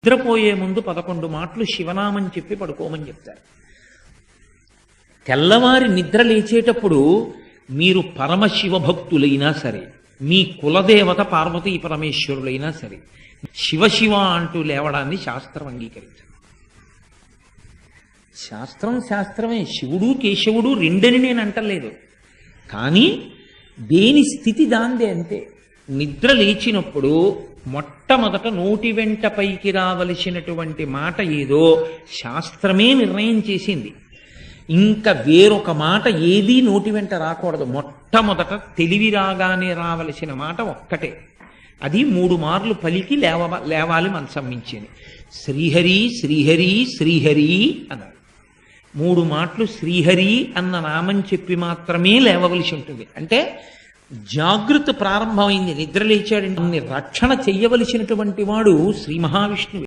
నిద్రపోయే ముందు 11 మాటలు శివనామం చెప్పి పడుకోమని చెప్తారు. తెల్లవారి నిద్ర లేచేటప్పుడు మీరు పరమశివ భక్తులైనా సరే, మీ కులదేవత పార్వతీ పరమేశ్వరులైనా సరే, శివ అంటూ లేవడాన్ని శాస్త్రం అంగీకరించదు. శాస్త్రమే. శివుడు కేశవుడు రెండని నేను అంటలేదు, కానీ దేని స్థితి దాందే అంతే. నిద్ర లేచినప్పుడు మొట్టమొదట నోటి వెంట పైకి రావలసినటువంటి మాట ఏదో శాస్త్రమే నిర్ణయం చేసింది. ఇంకా వేరొక మాట ఏదీ నోటి వెంట రాకూడదు. మొట్టమొదట తెలివి రాగానే రావలసిన మాట ఒక్కటే, అది 3 మార్లు పలికి లేవాలి మనసం మించేని. శ్రీహరి శ్రీహరి శ్రీహరి అన్నారు. 3 మాటలు శ్రీహరి అన్న నామం చెప్పి మాత్రమే లేవవలసి ఉంటుంది. అంటే జాగృతి ప్రారంభమైంది. నిద్ర లేచాడంటే రక్షణ చెయ్యవలసినటువంటి వాడు శ్రీ మహావిష్ణువు.